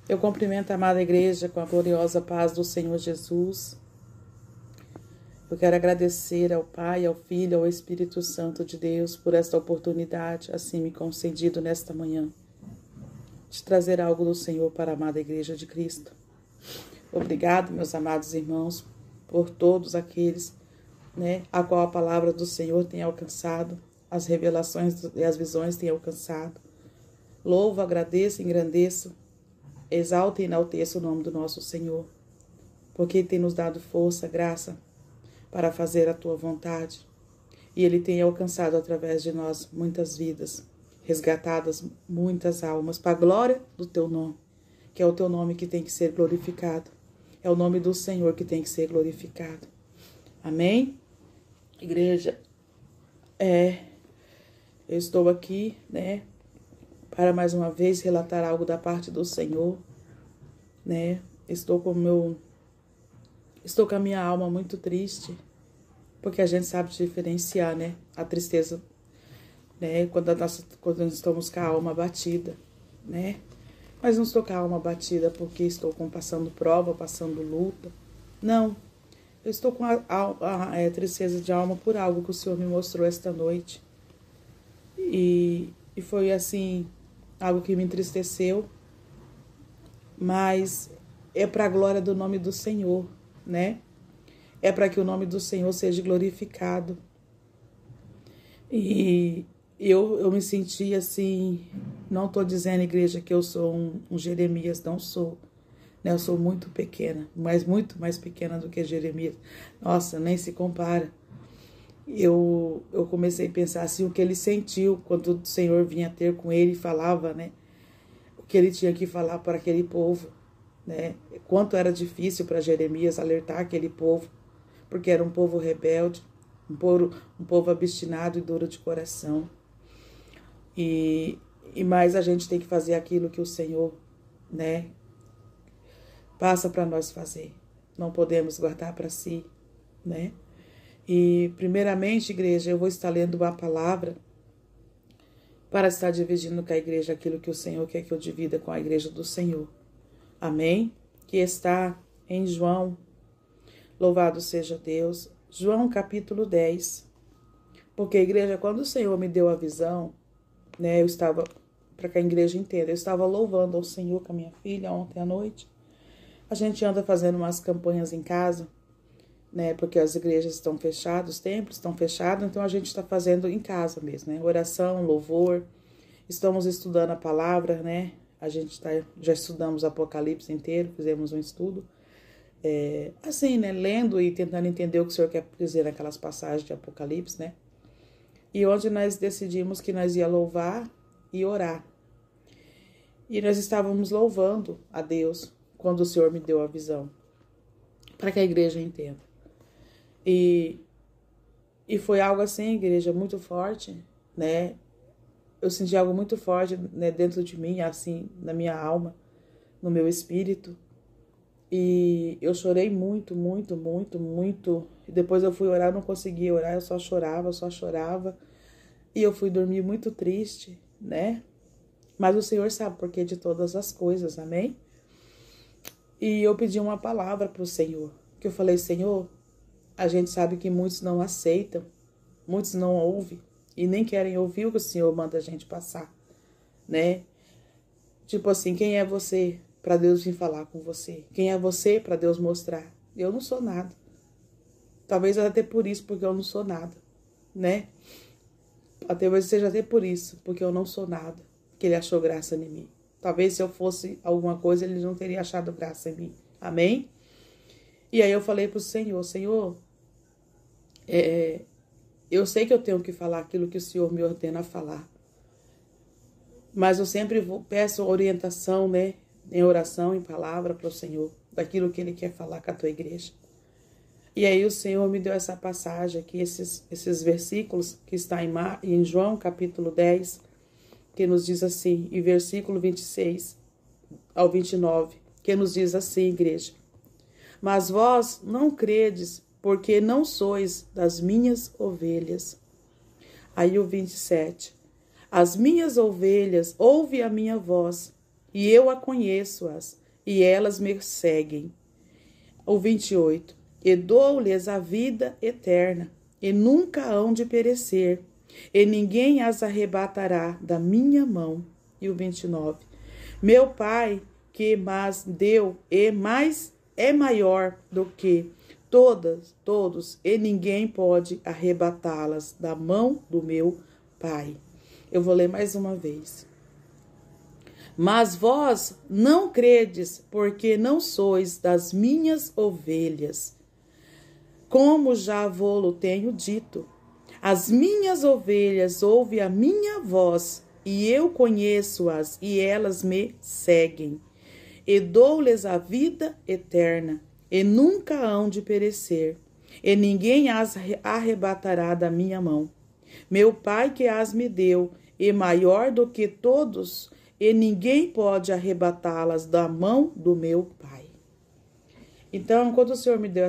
Eu cumprimento a amada igreja com a gloriosa paz do Senhor Jesus. Eu quero agradecer ao Pai, ao Filho, ao Espírito Santo de Deus por esta oportunidade, assim me concedido nesta manhã, de trazer algo do Senhor para a amada igreja de Cristo. Obrigado, meus amados irmãos, por todos aqueles, a qual a palavra do Senhor tem alcançado, as revelações e as visões têm alcançado. Louvo, agradeço, engrandeço, exalto e enalteço o nome do nosso Senhor, porque Ele tem nos dado força, graça, para fazer a Tua vontade. E Ele tem alcançado através de nós muitas vidas, resgatadas muitas almas, para a glória do Teu nome, que é o Teu nome que tem que ser glorificado. É o nome do Senhor que tem que ser glorificado. Amém? Igreja, eu estou aqui, para mais uma vez relatar algo da parte do Senhor, Estou com a minha alma muito triste, porque a gente sabe diferenciar, a tristeza, quando estamos com a alma abatida, Mas não estou com a alma abatida porque estou passando prova, passando luta. Não, eu estou com a tristeza de alma por algo que o Senhor me mostrou esta noite. E foi assim, algo que me entristeceu, mas é para a glória do nome do Senhor, É para que o nome do Senhor seja glorificado. E eu me senti assim, não estou dizendo, igreja, que eu sou um Jeremias, não sou. Eu sou muito pequena, mas muito mais pequena do que Jeremias. Nossa, nem se compara. Eu comecei a pensar assim, o que ele sentiu quando o Senhor vinha ter com ele e falava, O que ele tinha que falar para aquele povo, Quanto era difícil para Jeremias alertar aquele povo, porque era um povo rebelde, um povo obstinado e duro de coração. E mais a gente tem que fazer aquilo que o Senhor, passa para nós fazer. Não podemos guardar para si, E primeiramente, igreja, eu vou estar lendo uma palavra para estar dividindo com a igreja aquilo que o Senhor quer que eu divida com a igreja do Senhor. Amém? Que está em João, louvado seja Deus, João capítulo 10. Porque, igreja, quando o Senhor me deu a visão, eu estava, para que a igreja entenda, eu estava louvando ao Senhor com a minha filha ontem à noite. A gente anda fazendo umas campanhas em casa, porque as igrejas estão fechadas, os templos estão fechados, então a gente está fazendo em casa mesmo, Oração, louvor, estamos estudando a palavra, A gente já estudamos Apocalipse inteiro, fizemos um estudo, lendo e tentando entender o que o Senhor quer dizer naquelas passagens de Apocalipse, E onde nós decidimos que nós ia louvar e orar. E nós estávamos louvando a Deus quando o Senhor me deu a visão, para que a igreja entenda. E foi algo assim, igreja, muito forte, Eu senti algo muito forte, dentro de mim, assim, na minha alma, no meu espírito. E eu chorei muito, muito, muito, muito. E depois eu fui orar, não conseguia orar, eu só chorava. E eu fui dormir muito triste, Mas o Senhor sabe por quê de todas as coisas, amém? E eu pedi uma palavra para o Senhor, que eu falei, Senhor, a gente sabe que muitos não aceitam, muitos não ouvem, e nem querem ouvir o que o Senhor manda a gente passar, Tipo assim, quem é você para Deus vir falar com você? Quem é você para Deus mostrar? Eu não sou nada. Talvez até por isso, porque eu não sou nada, Talvez seja até por isso, porque eu não sou nada, que Ele achou graça em mim. Talvez se eu fosse alguma coisa, Ele não teria achado graça em mim. Amém? E aí eu falei para o Senhor, Senhor, eu sei que eu tenho que falar aquilo que o Senhor me ordena falar. Mas eu sempre peço orientação, em oração, em palavra para o Senhor, daquilo que Ele quer falar com a tua igreja. E aí o Senhor me deu essa passagem aqui, esses versículos que está em João capítulo 10, que nos diz assim, e versículo 26 ao 29, que nos diz assim, igreja. Mas vós não credes, porque não sois das minhas ovelhas. Aí o 27. As minhas ovelhas ouvem a minha voz, e eu a conheço-as, e elas me seguem. O 28. E dou-lhes a vida eterna, e nunca hão de perecer, e ninguém as arrebatará da minha mão. E o 29. Meu Pai, que mas deu, é maior do que todos, e ninguém pode arrebatá-las da mão do meu Pai. Eu vou ler mais uma vez. Mas vós não credes, porque não sois das minhas ovelhas. Como já vô-lo tenho dito, as minhas ovelhas ouvem a minha voz, e eu conheço-as, e elas me seguem. E dou-lhes a vida eterna, e nunca hão de perecer, e ninguém as arrebatará da minha mão. Meu Pai que as me deu, é maior do que todos, e ninguém pode arrebatá-las da mão do meu Pai. Então, quando o Senhor me deu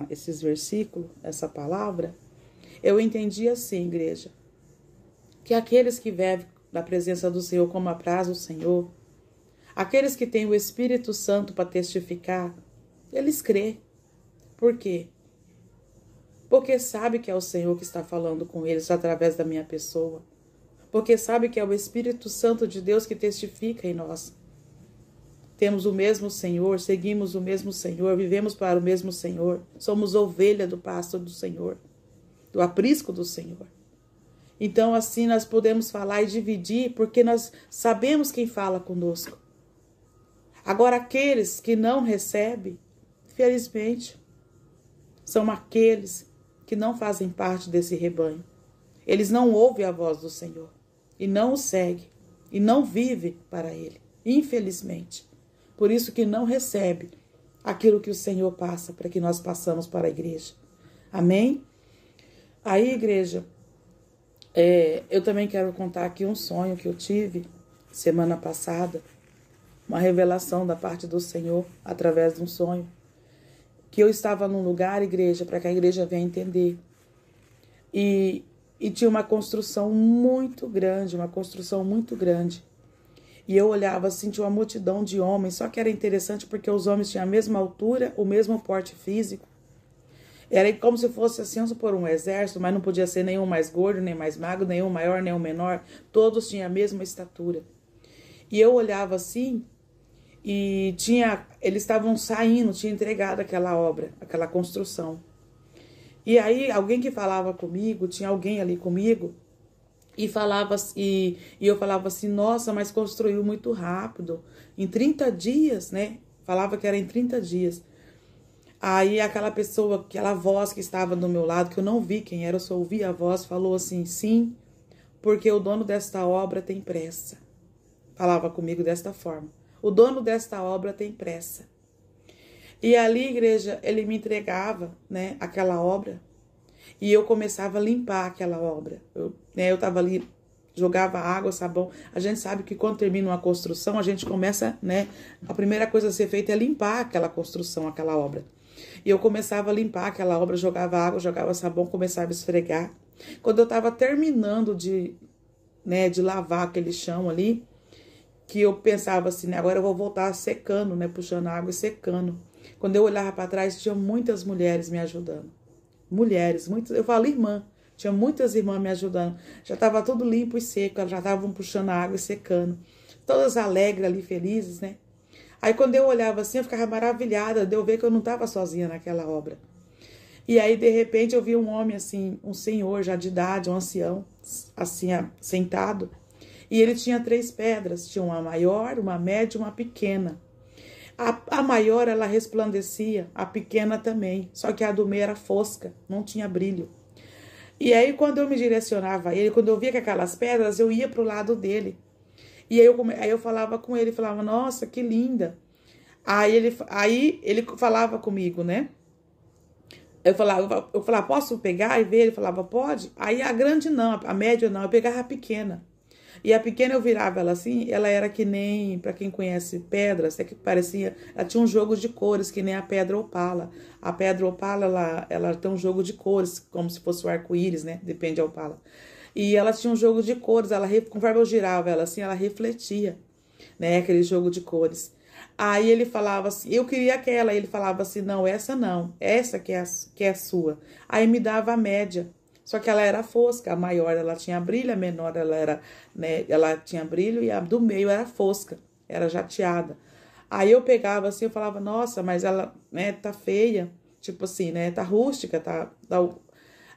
esses versículos, essa palavra, eu entendi assim, igreja, que aqueles que vivem na presença do Senhor como apraz o Senhor, aqueles que têm o Espírito Santo para testificar, eles crêem. Por quê? Porque sabe que é o Senhor que está falando com eles através da minha pessoa. Porque sabe que é o Espírito Santo de Deus que testifica em nós. Temos o mesmo Senhor, seguimos o mesmo Senhor, vivemos para o mesmo Senhor. Somos ovelha do pasto do Senhor, do aprisco do Senhor. Então assim nós podemos falar e dividir, porque nós sabemos quem fala conosco. Agora aqueles que não recebem, felizmente, são aqueles que não fazem parte desse rebanho. Eles não ouvem a voz do Senhor e não o seguem e não vivem para Ele, infelizmente. Por isso que não recebe aquilo que o Senhor passa para que nós passamos para a igreja. Amém? Aí, igreja, eu também quero contar aqui um sonho que eu tive semana passada, uma revelação da parte do Senhor através de um sonho, que eu estava num lugar, igreja, para que a igreja venha entender. E tinha uma construção muito grande, E eu olhava assim, tinha uma multidão de homens, só que era interessante porque os homens tinham a mesma altura, o mesmo porte físico. Era como se fosse assim, vamos supor, um exército, mas não podia ser nenhum mais gordo, nem mais magro, nenhum maior, nenhum menor. Todos tinham a mesma estatura. E eu olhava assim, e eles estavam saindo, tinha entregado aquela obra, aquela construção. E aí, alguém que falava comigo, tinha alguém ali comigo, e eu falava assim, nossa, mas construiu muito rápido, em 30 dias, né? Falava que era em 30 dias. Aí aquela pessoa, aquela voz que estava do meu lado, que eu não vi quem era, eu só ouvi a voz, falou assim, sim, porque o dono desta obra tem pressa. Falava comigo desta forma, o dono desta obra tem pressa. E ali, igreja, ele me entregava, aquela obra, e eu começava a limpar aquela obra. Eu estava ali, jogava água, sabão. A gente sabe que quando termina uma construção, a gente começa, a primeira coisa a ser feita é limpar aquela construção, aquela obra. E eu começava a limpar aquela obra, jogava água, jogava sabão, começava a esfregar. Quando eu estava terminando de lavar aquele chão ali, que eu pensava assim, agora eu vou voltar secando, puxando a água e secando. Quando eu olhava para trás, tinha muitas mulheres me ajudando. Mulheres, muitas, eu falo irmã, tinha muitas irmãs me ajudando. Já estava tudo limpo e seco, elas já estavam puxando a água e secando. Todas alegres ali, felizes, Aí quando eu olhava assim, eu ficava maravilhada de eu ver que eu não estava sozinha naquela obra. E aí, de repente, eu vi um homem assim, um senhor já de idade, um ancião, assim, sentado. E ele tinha 3 pedras, tinha uma maior, uma média e uma pequena. A maior, ela resplandecia, a pequena também, só que a do meio era fosca, não tinha brilho. E aí, quando eu me direcionava a ele, quando eu via que aquelas pedras, eu ia para o lado dele. E aí eu falava com ele, falava, nossa, que linda. Aí ele falava comigo, Eu falava, posso pegar e ver? Ele falava, pode. Aí a grande não, a média não, eu pegava a pequena. E a pequena eu virava ela assim, ela era que nem, para quem conhece pedras, que parecia, ela tinha um jogo de cores, que nem a pedra opala. A pedra opala, ela tem um jogo de cores, como se fosse o arco-íris, depende da opala. E ela tinha um jogo de cores, conforme eu girava ela assim, ela refletia. né? Aquele jogo de cores. Aí ele falava assim, eu queria aquela. Aí ele falava assim, não, essa que é a sua. Aí me dava a média. Só que ela era fosca, a maior ela tinha brilho, a menor ela era, né, ela tinha brilho e a do meio era fosca, era jateada. Aí eu pegava assim, eu falava, nossa, mas ela, né, tá feia, tipo assim, né, tá rústica, tá.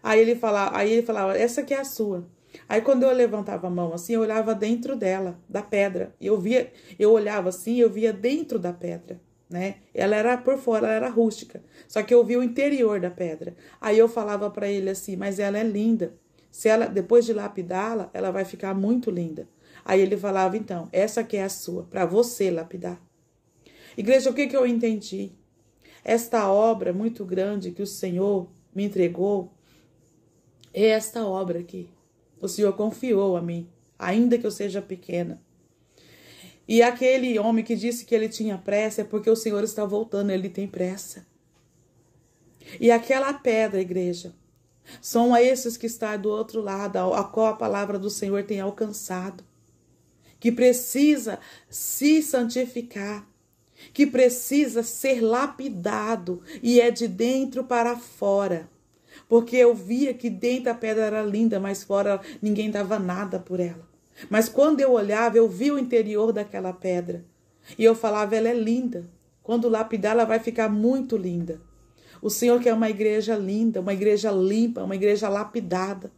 Aí ele falava, essa aqui é a sua. Aí quando eu levantava a mão assim, eu olhava dentro dela, da pedra. Eu olhava assim, eu via dentro da pedra, né? Ela era por fora, ela era rústica. Só que eu via o interior da pedra. Aí eu falava para ele assim, mas ela é linda. Se ela, depois de lapidá-la, ela vai ficar muito linda. Aí ele falava, então, essa aqui é a sua, para você lapidar. Igreja, o que eu entendi? Esta obra muito grande que o Senhor me entregou é esta obra aqui. O Senhor confiou a mim, ainda que eu seja pequena. E aquele homem que disse que ele tinha pressa é porque o Senhor está voltando, ele tem pressa. E aquela pedra, igreja, são esses que estão do outro lado, a qual a palavra do Senhor tem alcançado, que precisa se santificar, que precisa ser lapidado, e é de dentro para fora. Porque eu via que dentro a pedra era linda, mas fora ninguém dava nada por ela. Mas quando eu olhava, eu via o interior daquela pedra. E eu falava, ela é linda. Quando lapidar, ela vai ficar muito linda. O Senhor quer uma igreja linda, uma igreja limpa, uma igreja lapidada.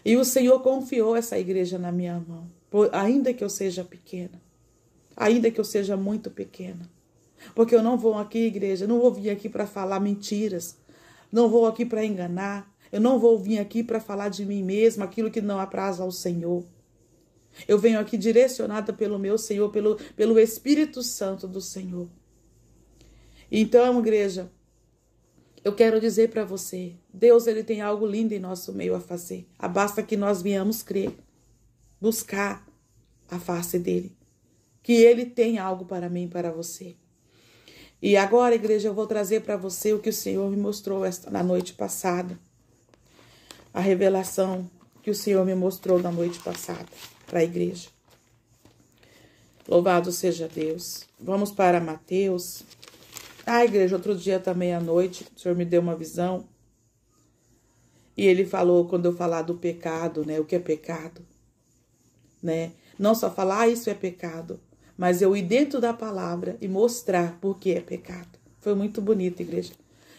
E o Senhor confiou essa igreja na minha mão. Ainda que eu seja pequena. Ainda que eu seja muito pequena. Porque eu não vou aqui, igreja, não vou vir aqui para falar mentiras. Não vou aqui para enganar. Eu não vou vir aqui para falar de mim mesma, aquilo que não apraz ao Senhor. Eu venho aqui direcionada pelo meu Senhor, pelo Espírito Santo do Senhor. Então, igreja, eu quero dizer para você, Deus ele tem algo lindo em nosso meio a fazer. Basta que nós venhamos crer, buscar a face dele. Que ele tem algo para mim e para você. E agora, igreja, eu vou trazer para você o que o Senhor me mostrou na noite passada. A revelação que o Senhor me mostrou na noite passada para a igreja. Louvado seja Deus. Vamos para Mateus. Igreja, outro dia também à noite, o Senhor me deu uma visão. E ele falou, quando eu falar do pecado, né? O que é pecado? Né? Não só falar, isso é pecado. Mas eu ir dentro da palavra e mostrar por que é pecado. Foi muito bonito, igreja.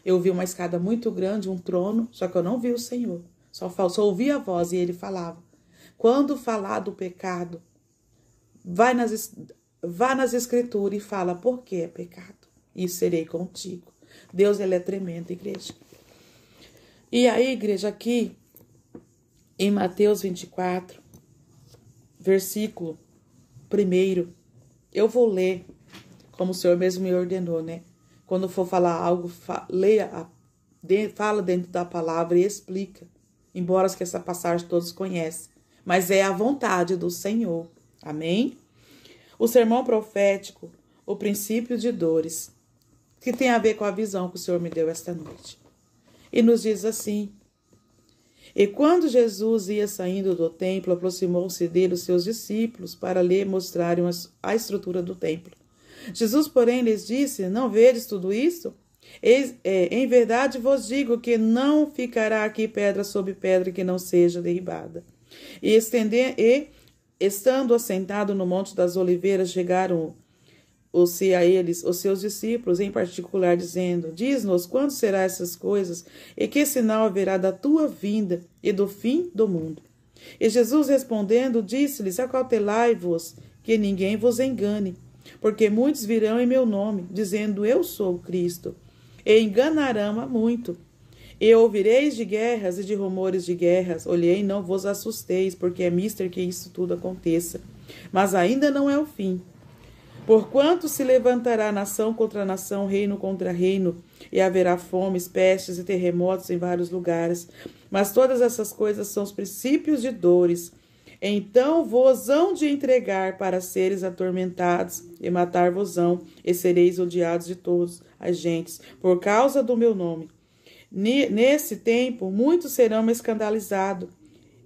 Eu vi uma escada muito grande, um trono, só que eu não vi o Senhor. Só ouvi a voz e ele falava. Quando falar do pecado, vá nas escrituras e fala por que é pecado. E serei contigo. Deus, ele é tremendo, igreja. E aí, igreja, aqui em Mateus 24, versículo 1, eu vou ler, como o Senhor mesmo me ordenou, né? Quando for falar algo, fala dentro da palavra e explica. Embora que essa passagem todos conhecem. Mas é a vontade do Senhor. Amém? O sermão profético, o princípio de dores, que tem a ver com a visão que o Senhor me deu esta noite. E nos diz assim: E quando Jesus ia saindo do templo, aproximou-se dele os seus discípulos para lhe mostrarem a estrutura do templo. Jesus, porém, lhes disse: Não vedes tudo isso? Em verdade vos digo que não ficará aqui pedra sobre pedra que não seja derribada. E estando assentado no Monte das Oliveiras, chegaram-se a eles os seus discípulos, em particular, dizendo: Diz-nos quando serão essas coisas, e que sinal haverá da tua vinda e do fim do mundo. E Jesus respondendo, disse-lhes: Acautelai-vos, que ninguém vos engane, porque muitos virão em meu nome, dizendo: Eu sou o Cristo, e enganarão a muito. E ouvireis de guerras e de rumores de guerras. Olhei, não vos assusteis, porque é mister que isso tudo aconteça. Mas ainda não é o fim. Porquanto se levantará nação contra nação, reino contra reino, e haverá fomes, pestes e terremotos em vários lugares. Mas todas essas coisas são os princípios de dores. Então vos hão de entregar para seres atormentados, e matar-vos-ão, e sereis odiados de todas as gentes, por causa do meu nome. Nesse tempo, muitos serão escandalizados,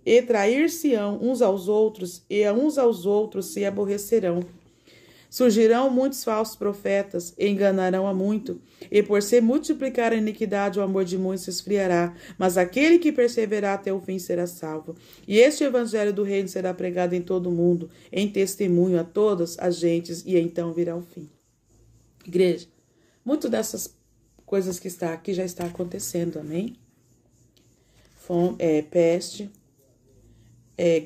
e trair-se-ão uns aos outros, e a uns aos outros se aborrecerão. Surgirão muitos falsos profetas, e enganarão a muito, e por se multiplicar a iniquidade, o amor de muitos se esfriará, mas aquele que perseverar até o fim será salvo. E este evangelho do reino será pregado em todo o mundo, em testemunho a todas as gentes, e então virá o fim. Igreja, muito dessas coisas que está aqui já está acontecendo, amém? Peste,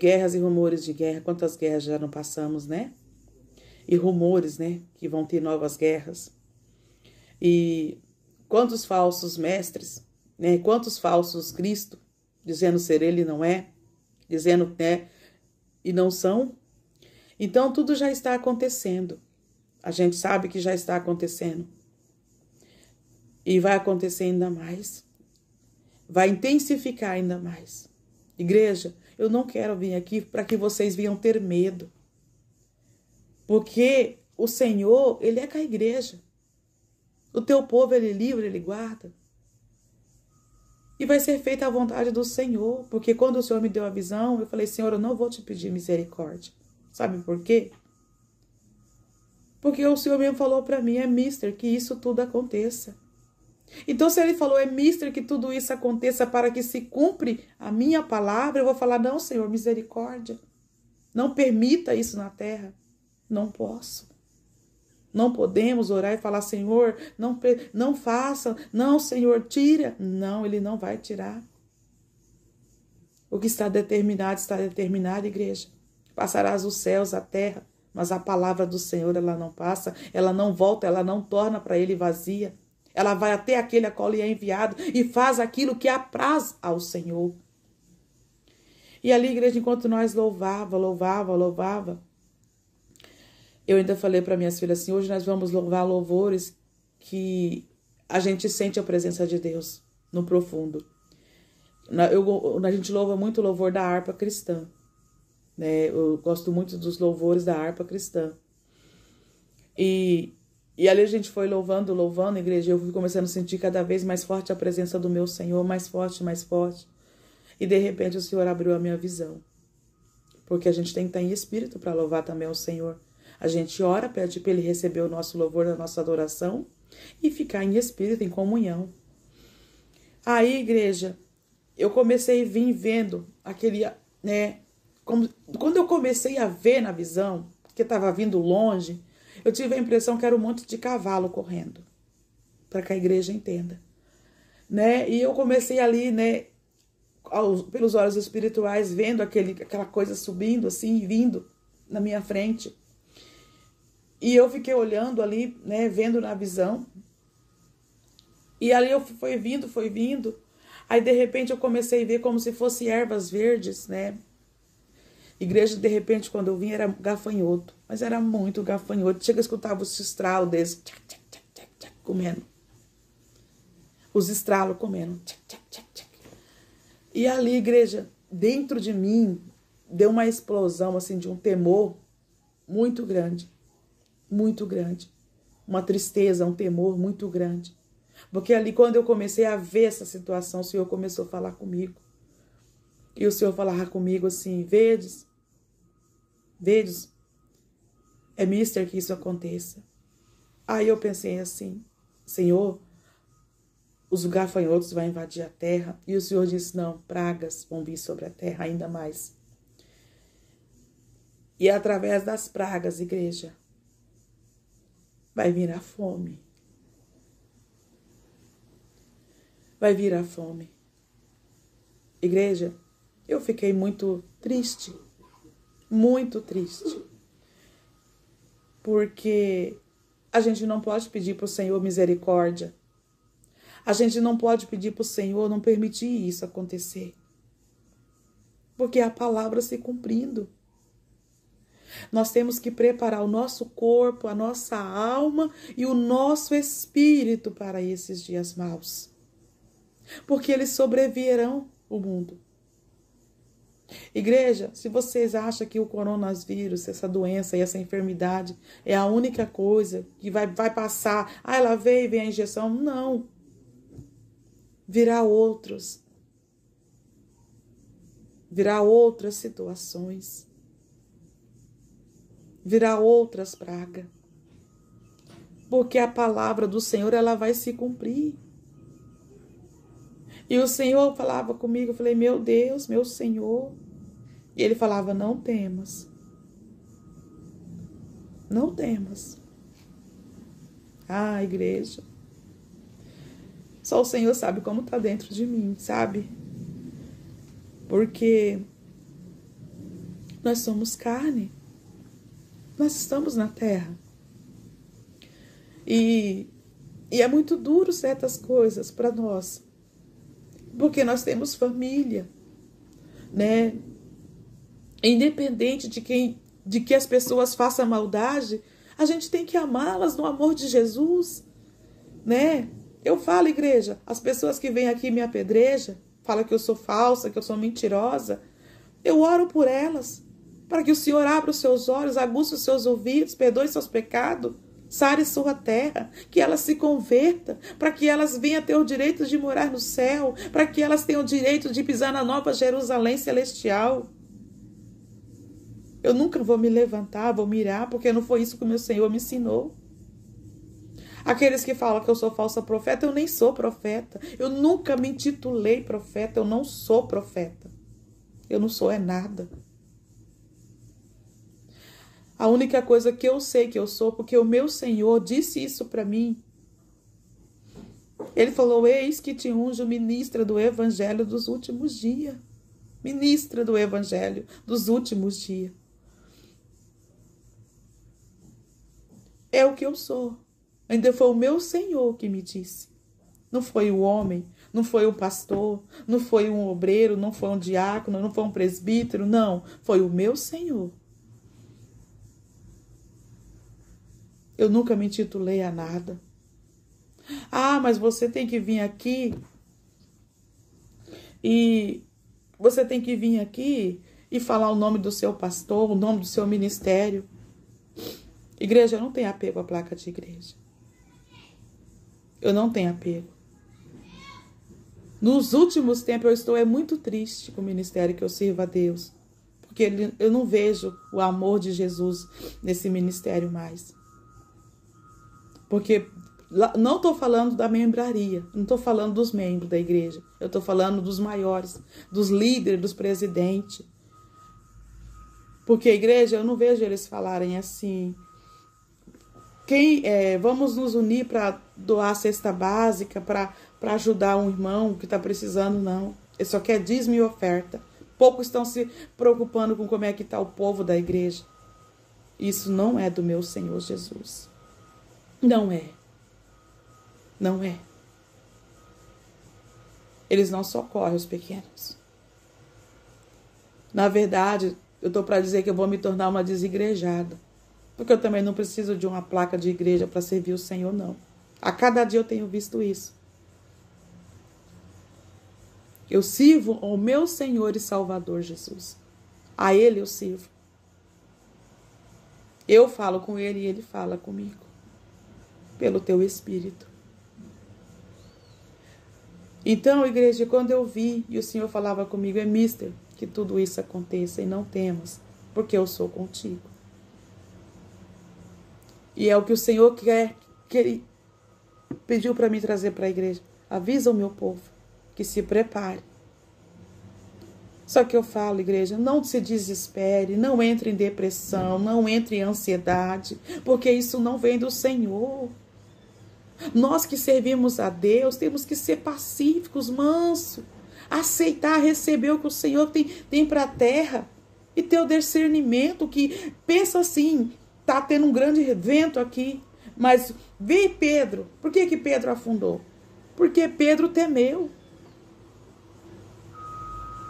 guerras e rumores de guerra, quantas guerras já não passamos, né? E rumores, né, que vão ter novas guerras. E quantos falsos mestres, né, quantos falsos Cristo, dizendo ser ele e não é, dizendo né, e não são. Então tudo já está acontecendo. A gente sabe que já está acontecendo. E vai acontecer ainda mais. Vai intensificar ainda mais. Igreja, eu não quero vir aqui para que vocês venham ter medo. Porque o Senhor, Ele é com a igreja. O teu povo, Ele livra, Ele guarda. E vai ser feita a vontade do Senhor. Porque quando o Senhor me deu a visão, eu falei, Senhor, eu não vou te pedir misericórdia. Sabe por quê? Porque o Senhor mesmo falou para mim, mister, que isso tudo aconteça. Então, se Ele falou, mister, que tudo isso aconteça para que se cumpre a minha palavra, eu vou falar, não, Senhor, misericórdia. Não permita isso na terra. Não posso. Não podemos orar e falar, Senhor, não faça. Não, Senhor, tira. Não, Ele não vai tirar. O que está determinado, igreja. Passarás os céus, a terra, mas a palavra do Senhor, ela não passa, ela não volta, ela não torna para Ele vazia. Ela vai até aquele a qual lhe é enviado e faz aquilo que apraz ao Senhor. E ali, igreja, enquanto nós louvava, eu ainda falei para minhas filhas assim, hoje nós vamos louvar louvores que a gente sente a presença de Deus no profundo. A gente louva muito o louvor da harpa cristã. Né? Eu gosto muito dos louvores da harpa cristã. E ali a gente foi louvando, igreja, eu fui começando a sentir cada vez mais forte a presença do meu Senhor, mais forte. E de repente o Senhor abriu a minha visão. Porque a gente tem que estar em espírito para louvar também o Senhor. A gente ora, pede para Ele receber o nosso louvor, a nossa adoração e ficar em espírito, em comunhão. Aí, igreja, eu comecei a vir vendo aquele, né? Quando eu comecei a ver na visão, que estava vindo longe, eu tive a impressão que era um monte de cavalo correndo, para que a igreja entenda. Né? E eu comecei ali, né, pelos olhos espirituais, vendo aquela coisa subindo assim, vindo na minha frente. E eu fiquei olhando ali, né, vendo na visão. E ali foi vindo. Aí, de repente, eu comecei a ver como se fossem ervas verdes, né? Igreja, de repente, quando eu vim, era gafanhoto. Mas era muito gafanhoto. Chega a escutar os estralos deles, tchac, tchac, tchac, tchac, tchac, comendo. Os estralos comendo. Tchac, tchac, tchac, tchac. E ali, igreja, dentro de mim, deu uma explosão, assim, de um temor muito grande. Muito grande. Uma tristeza, um temor muito grande. Porque ali, quando eu comecei a ver essa situação, o Senhor começou a falar comigo. E o Senhor falava comigo assim, vedes, é mister que isso aconteça. Aí eu pensei assim, Senhor, os gafanhotos vão invadir a terra. E o Senhor disse, não, pragas vão vir sobre a terra ainda mais. E através das pragas, igreja, vai vir a fome. Vai vir a fome. Igreja, eu fiquei muito triste. Muito triste. Porque a gente não pode pedir para o Senhor misericórdia. A gente não pode pedir para o Senhor não permitir isso acontecer. Porque é a palavra se cumprindo. Nós temos que preparar o nosso corpo, a nossa alma e o nosso espírito para esses dias maus. Porque eles sobreviverão o mundo. Igreja, se vocês acham que o coronavírus, essa doença e essa enfermidade é a única coisa que vai passar, ela veio e vem a injeção, não. Virá outros. virá outras situações, virá outras pragas, porque a palavra do Senhor, ela vai se cumprir. E o Senhor falava comigo, eu falei, meu Deus, meu Senhor. E ele falava, não temas. Não temas. Ah, igreja. Só o Senhor sabe como está dentro de mim, sabe? Porque nós somos carne. Nós estamos na terra. E é muito duro certas coisas para nós. Porque nós temos família, né? Independente de que as pessoas façam maldade, a gente tem que amá-las no amor de Jesus, né? Eu falo, igreja, as pessoas que vêm aqui me apedrejam, falam que eu sou falsa, que eu sou mentirosa, eu oro por elas, para que o Senhor abra os seus olhos, aguce os seus ouvidos, perdoe seus pecados, sare sua terra, que elas se convertam, para que elas venham ter o direito de morar no céu, para que elas tenham o direito de pisar na nova Jerusalém celestial. Eu nunca vou me levantar, vou mirar, porque não foi isso que o meu Senhor me ensinou. Aqueles que falam que eu sou falsa profeta, eu nem sou profeta. Eu nunca me intitulei profeta, eu não sou profeta. Eu não sou nada. A única coisa que eu sei que eu sou, porque o meu Senhor disse isso para mim. Ele falou, eis que te unjo ministra do evangelho dos últimos dias. Ministra do evangelho dos últimos dias. É o que eu sou. Ainda foi o meu Senhor que me disse. Não foi o homem, não foi um pastor, não foi um obreiro, não foi um diácono, não foi um presbítero, não. Foi o meu Senhor. Eu nunca me intitulei a nada. Ah, mas você tem que vir aqui e você tem que vir aqui e falar o nome do seu pastor, o nome do seu ministério. Igreja, eu não tenho apego à placa de igreja. Eu não tenho apego. Nos últimos tempos eu estou muito triste com o ministério que eu sirvo a Deus. Porque eu não vejo o amor de Jesus nesse ministério mais. Porque não estou falando da membraria, não estou falando dos membros da igreja. Eu estou falando dos maiores, dos líderes, dos presidentes. Porque a igreja, eu não vejo eles falarem assim... vamos nos unir para doar a cesta básica, para ajudar um irmão que está precisando, não. Ele só quer dízimo e oferta. Poucos estão se preocupando com como é que está o povo da igreja. Isso não é do meu Senhor Jesus. Não é. Não é. Eles não socorrem os pequenos. Na verdade, eu estou para dizer que eu vou me tornar uma desigrejada. Porque eu também não preciso de uma placa de igreja para servir o Senhor, não. A cada dia eu tenho visto isso. Eu sirvo ao meu Senhor e Salvador Jesus. A Ele eu sirvo. Eu falo com Ele e Ele fala comigo. Pelo teu Espírito. Então, igreja, quando eu vi e o Senhor falava comigo, mister, que tudo isso aconteça e não temas, porque eu sou contigo. E é o que o Senhor quer, que Ele pediu para mim trazer para a igreja. Avisa o meu povo que se prepare. Só que eu falo, igreja, não se desespere, não entre em depressão, não entre em ansiedade, porque isso não vem do Senhor. Nós que servimos a Deus, temos que ser pacíficos, mansos, aceitar, receber o que o Senhor tem para a terra e ter o discernimento que pensa assim, tá tendo um grande vento aqui, mas vê Pedro. Por que Pedro afundou? Porque Pedro temeu.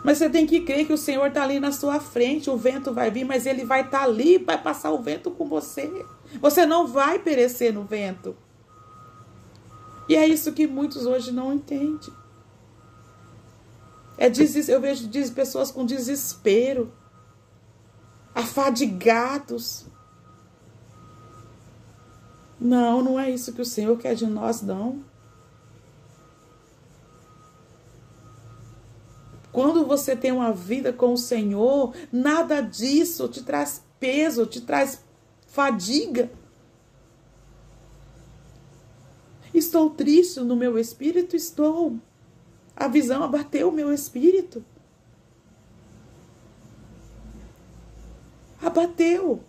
Mas você tem que crer que o Senhor está ali na sua frente, o vento vai vir, mas Ele vai estar ali, vai passar o vento com você. Você não vai perecer no vento. E é isso que muitos hoje não entendem. Eu vejo pessoas com desespero, afadigados. Não, não é isso que o Senhor quer de nós, não. quando você tem uma vida com o Senhor, nada disso te traz peso, te traz fadiga. Estou triste no meu espírito? Estou. A visão abateu o meu espírito. Abateu.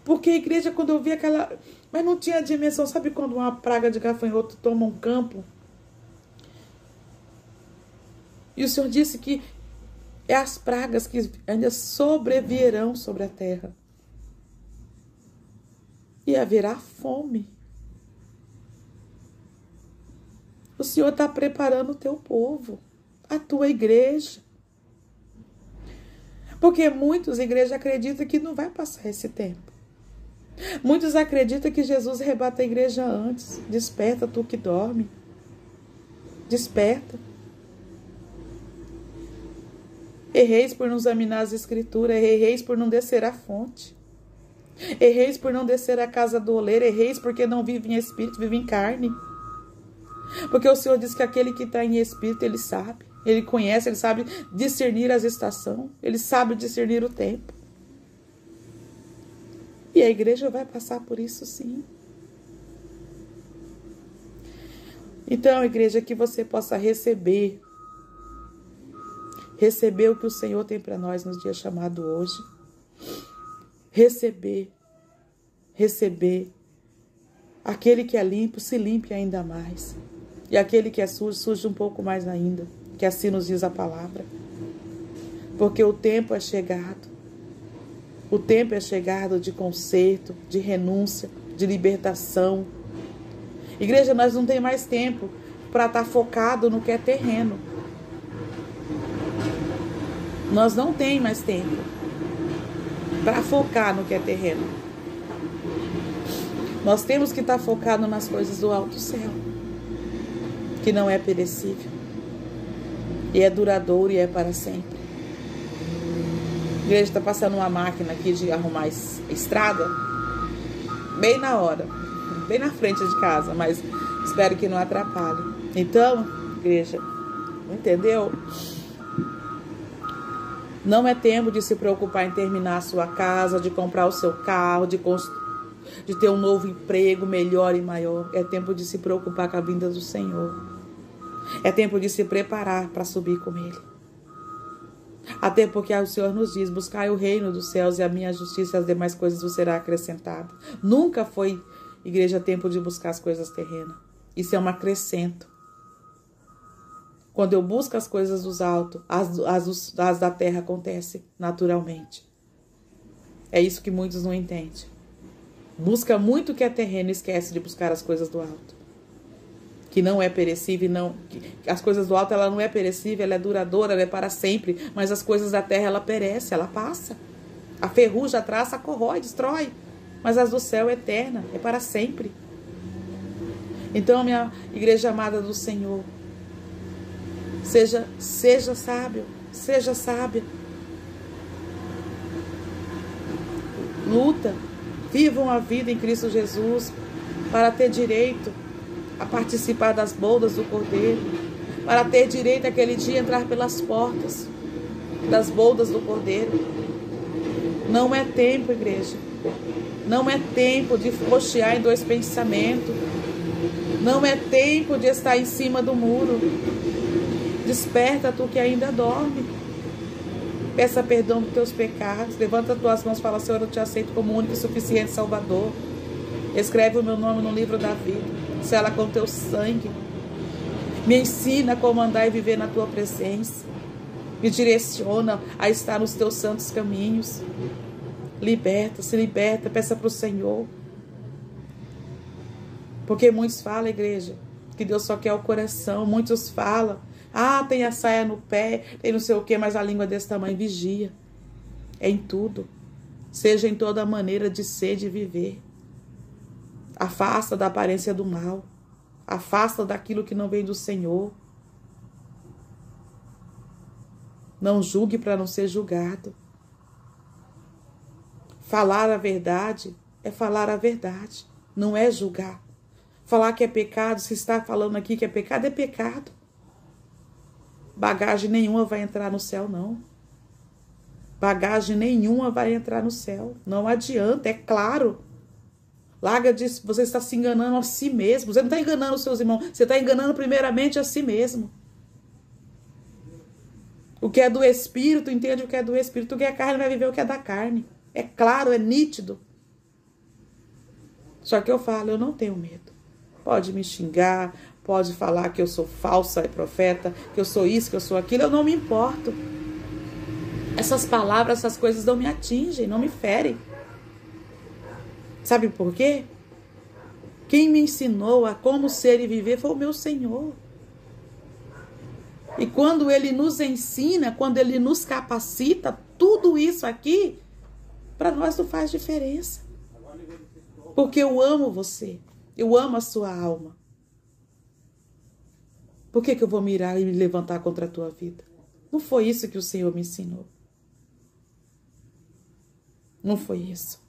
Porque a igreja, quando eu vi aquela... Mas não tinha dimensão. Sabe quando uma praga de gafanhoto toma um campo? E o Senhor disse que é as pragas que ainda sobrevirão sobre a terra. E haverá fome. O Senhor está preparando o teu povo, a tua igreja. Porque muitos, igreja, acreditam que não vai passar esse tempo. Muitos acreditam que Jesus arrebata a igreja antes. Desperta, tu que dorme. Desperta. Erreis por não examinar as escrituras. Erreis por não descer à fonte. Erreis por não descer à casa do oleiro. Erreis porque não vive em espírito, vive em carne. Porque o Senhor diz que aquele que está em espírito, ele sabe. Ele conhece, ele sabe discernir as estações. Ele sabe discernir o tempo. E a igreja vai passar por isso sim. Então, igreja, que você possa receber o que o Senhor tem para nós nos dias chamados hoje. Receber. Aquele que é limpo, se limpe ainda mais. E aquele que é sujo, suje um pouco mais ainda. Que assim nos diz a palavra. Porque o tempo é chegado. O tempo é chegado de conserto, de renúncia, de libertação. Igreja, nós não temos mais tempo para estar focado no que é terreno. Nós não temos mais tempo para focar no que é terreno. Nós temos que estar focado nas coisas do alto céu, que não é perecível, e é duradouro e é para sempre. A igreja está passando uma máquina aqui de arrumar estrada, bem na hora, bem na frente de casa, mas espero que não atrapalhe. Então, igreja, entendeu? Não é tempo de se preocupar em terminar a sua casa, de comprar o seu carro, de ter um novo emprego melhor e maior. É tempo de se preocupar com a vinda do Senhor. É tempo de se preparar para subir com Ele. Até porque o Senhor nos diz, buscai o reino dos céus e a minha justiça e as demais coisas vos será acrescentada. Nunca foi, igreja, tempo de buscar as coisas terrenas. Isso é um acrescento. Quando eu busco as coisas dos altos, as da terra acontecem naturalmente. É isso que muitos não entendem. Busca muito o que é terreno e esquece de buscar as coisas do alto. Que não é perecível, as coisas do alto ela não é perecível, ela é duradoura, ela é para sempre. Mas as coisas da terra ela perece, ela passa. A ferrugem, a traça, corrói, destrói. Mas as do céu é eterna, é para sempre. Então, minha igreja amada do Senhor, seja sábio, seja sábia. Luta, viva uma vida em Cristo Jesus para ter direito a participar das bodas do Cordeiro, para ter direito aquele dia entrar pelas portas das bodas do Cordeiro. Não é tempo, igreja. Não é tempo de cochear em dois pensamentos. Não é tempo de estar em cima do muro. Desperta, tu que ainda dorme. Peça perdão dos teus pecados. Levanta as tuas mãos e fala: Senhor, eu te aceito como único e suficiente Salvador. Escreve o meu nome no livro da vida. Sela com teu sangue. Me ensina a comandar e viver na tua presença. Me direciona a estar nos teus santos caminhos. Liberta, se liberta, peça para o Senhor. Porque muitos falam, igreja, que Deus só quer o coração. Muitos falam, tem a saia no pé, tem não sei o que, mas a língua desse tamanho. Vigia. É em tudo. Seja em toda maneira de ser, de viver. Afasta da aparência do mal. Afasta daquilo que não vem do Senhor. Não julgue para não ser julgado. Falar a verdade é falar a verdade. Não é julgar. Falar que é pecado, se está falando aqui que é pecado, é pecado. Bagagem nenhuma vai entrar no céu, não. Bagagem nenhuma vai entrar no céu. Não adianta, é claro. Larga disso, você está se enganando a si mesmo. Você não está enganando os seus irmãos, você está enganando primeiramente a si mesmo. O que é do Espírito, entende o que é do Espírito. O que é carne vai viver o que é da carne. É claro, é nítido. Só que eu falo, eu não tenho medo. Pode me xingar, pode falar que eu sou falsa profeta, que eu sou isso, que eu sou aquilo, eu não me importo. Essas palavras, essas coisas não me atingem, não me ferem. Sabe por quê? Quem me ensinou a como ser e viver foi o meu Senhor. E quando Ele nos ensina, quando Ele nos capacita, tudo isso aqui, para nós não faz diferença. Porque eu amo você. Eu amo a sua alma. Por que eu vou mirar e me levantar contra a tua vida? Não foi isso que o Senhor me ensinou. Não foi isso.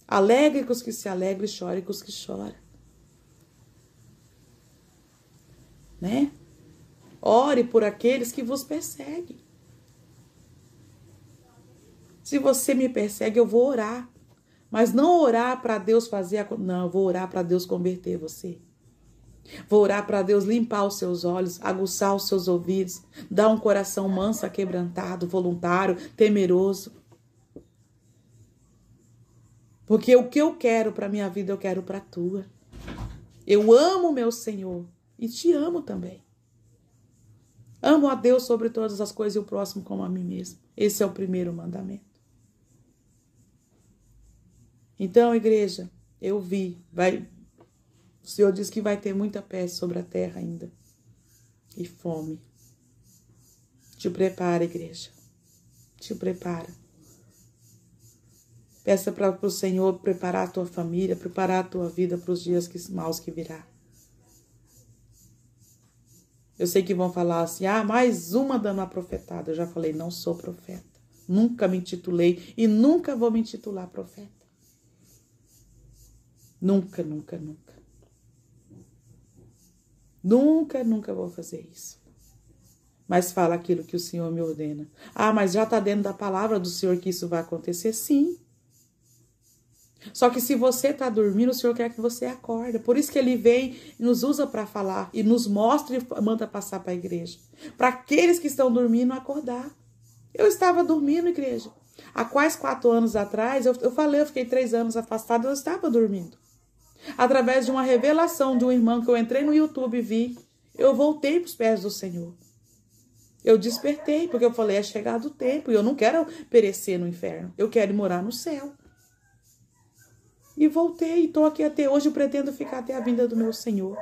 Alegre com os que se alegram e chore com os que choram. Né? Ore por aqueles que vos perseguem. Se você me persegue, eu vou orar. Mas não orar para Deus fazer... Não, eu vou orar para Deus converter você. Vou orar para Deus limpar os seus olhos, aguçar os seus ouvidos, dar um coração manso, quebrantado, voluntário, temeroso. Porque o que eu quero para minha vida, eu quero para a tua. Eu amo meu Senhor e te amo também. Amo a Deus sobre todas as coisas e o próximo como a mim mesmo. Esse é o primeiro mandamento. Então, igreja, eu vi. O Senhor diz que vai ter muita peste sobre a terra ainda. E fome. Te prepara, igreja. Te prepara. Peça para o Senhor preparar a tua família, preparar a tua vida para os dias maus que virá. Eu sei que vão falar assim, mais uma dando a profetada. Eu já falei, não sou profeta. Nunca me intitulei e nunca vou me intitular profeta. Nunca, nunca, nunca. Nunca, nunca vou fazer isso. Mas fala aquilo que o Senhor me ordena. Mas já está dentro da palavra do Senhor que isso vai acontecer? Sim. Só que se você está dormindo, o Senhor quer que você acorde. Por isso que Ele vem e nos usa para falar. E nos mostra e manda passar para a igreja. Para aqueles que estão dormindo, acordar. Eu estava dormindo, igreja. Há quase 4 anos atrás, eu fiquei 3 anos afastada, eu estava dormindo. Através de uma revelação de um irmão que eu entrei no YouTube e vi, eu voltei para os pés do Senhor. Eu despertei, porque eu falei, é chegado o tempo, e eu não quero perecer no inferno, eu quero morar no céu. E voltei, estou aqui até hoje, eu pretendo ficar até a vinda do meu Senhor.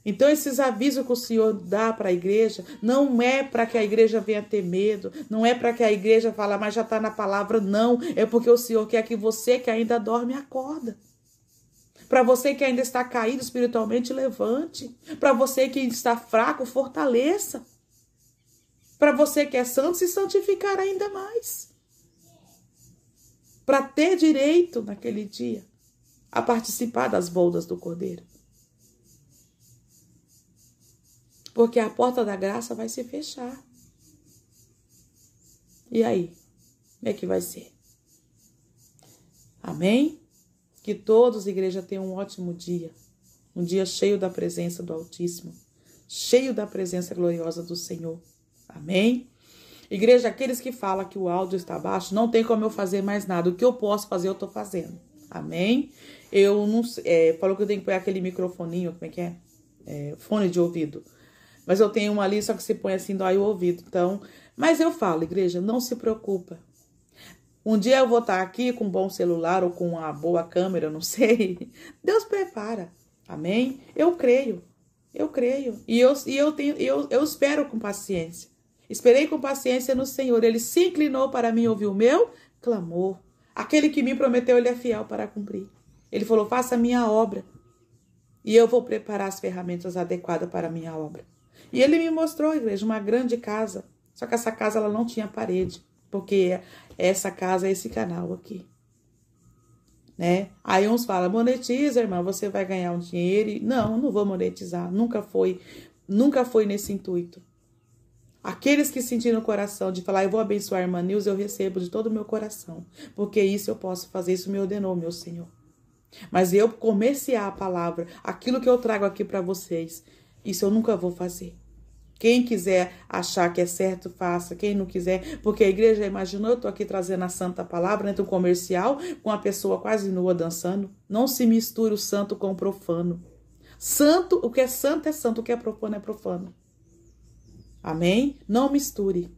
Então, esses avisos que o Senhor dá para a igreja, não é para que a igreja venha ter medo, não é para que a igreja fale, mas já está na palavra, não. É porque o Senhor quer que você que ainda dorme, acorda. Para você que ainda está caído espiritualmente, levante. Para você que está fraco, fortaleça. Para você que é santo, se santificar ainda mais. Para ter direito, naquele dia, a participar das bodas do Cordeiro. Porque a porta da graça vai se fechar. E aí? Como é que vai ser? Amém? Que todos, igreja, tenham um ótimo dia. Um dia cheio da presença do Altíssimo. Cheio da presença gloriosa do Senhor. Amém? Igreja, aqueles que falam que o áudio está baixo, não tem como eu fazer mais nada. O que eu posso fazer, eu estou fazendo. Amém? Eu não falou que eu tenho que pôr aquele microfoninho, como é que é? Fone de ouvido. Mas eu tenho uma ali, só que você põe assim, dói o ouvido. Então, mas eu falo, igreja, não se preocupa. Um dia eu vou estar aqui com um bom celular ou com uma boa câmera, não sei. Deus prepara. Amém? Eu creio. Eu creio. E eu espero com paciência. Esperei com paciência no Senhor. Ele se inclinou para mim, ouviu o meu clamor. Aquele que me prometeu, Ele é fiel para cumprir. Ele falou, faça a minha obra. E eu vou preparar as ferramentas adequadas para a minha obra. E Ele me mostrou, igreja, uma grande casa. Só que essa casa ela não tinha parede. Porque essa casa é esse canal aqui. Né? Aí uns falam, monetiza, irmã, você vai ganhar um dinheiro. Não vou monetizar. Nunca foi Nunca foi nesse intuito. Aqueles que sentiram no coração de falar, eu vou abençoar a irmã Nilza, eu recebo de todo o meu coração. Porque isso eu posso fazer, isso me ordenou, meu Senhor. Mas eu comerciar a palavra, aquilo que eu trago aqui para vocês, isso eu nunca vou fazer. Quem quiser achar que é certo, faça. Quem não quiser, porque a igreja imaginou, eu tô aqui trazendo a santa palavra, entre um comercial, com a pessoa quase nua dançando. Não se misture o santo com o profano. Santo, o que é santo é santo, o que é profano é profano. Amém? Não misture.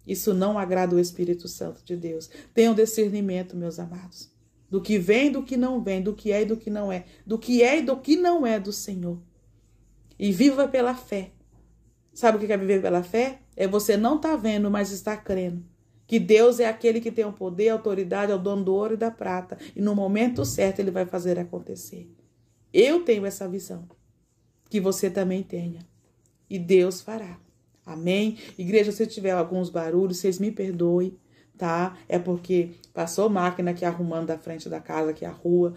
Isso não agrada o Espírito Santo de Deus. Tenham discernimento, meus amados. Do que vem, do que não vem, do que é e do que não é. Do que é e do que não é do Senhor. E viva pela fé. Sabe o que é viver pela fé? É você não estar vendo, mas estar crendo. Que Deus é aquele que tem o poder, a autoridade, é o dono do ouro e da prata. E no momento certo ele vai fazer acontecer. Eu tenho essa visão. Que você também tenha. E Deus fará. Amém? Igreja, se tiver alguns barulhos, vocês me perdoem, tá? É porque passou máquina aqui arrumando da frente da casa, aqui a rua.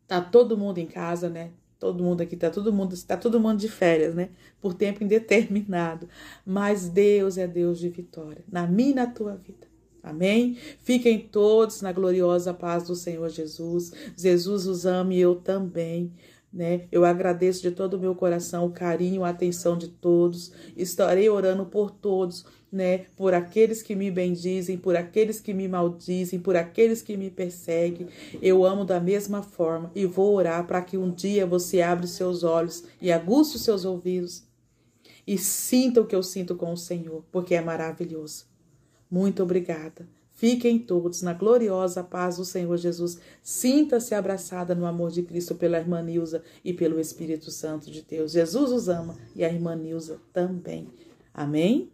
Tá todo mundo em casa, né? Todo mundo aqui, tá todo mundo de férias, né? Por tempo indeterminado. Mas Deus é Deus de vitória, na minha e na tua vida. Amém? Fiquem todos na gloriosa paz do Senhor Jesus. Jesus os ama e eu também. Né? Eu agradeço de todo o meu coração o carinho, a atenção de todos. Estarei orando por todos, né? Por aqueles que me bendizem, por aqueles que me maldizem, por aqueles que me perseguem. Eu amo da mesma forma e vou orar para que um dia você abra os seus olhos e aguce os seus ouvidos e sinta o que eu sinto com o Senhor, porque é maravilhoso. Muito obrigada. Fiquem todos na gloriosa paz do Senhor Jesus. Sinta-se abraçada no amor de Cristo pela irmã Nilza e pelo Espírito Santo de Deus. Jesus os ama e a irmã Nilza também. Amém?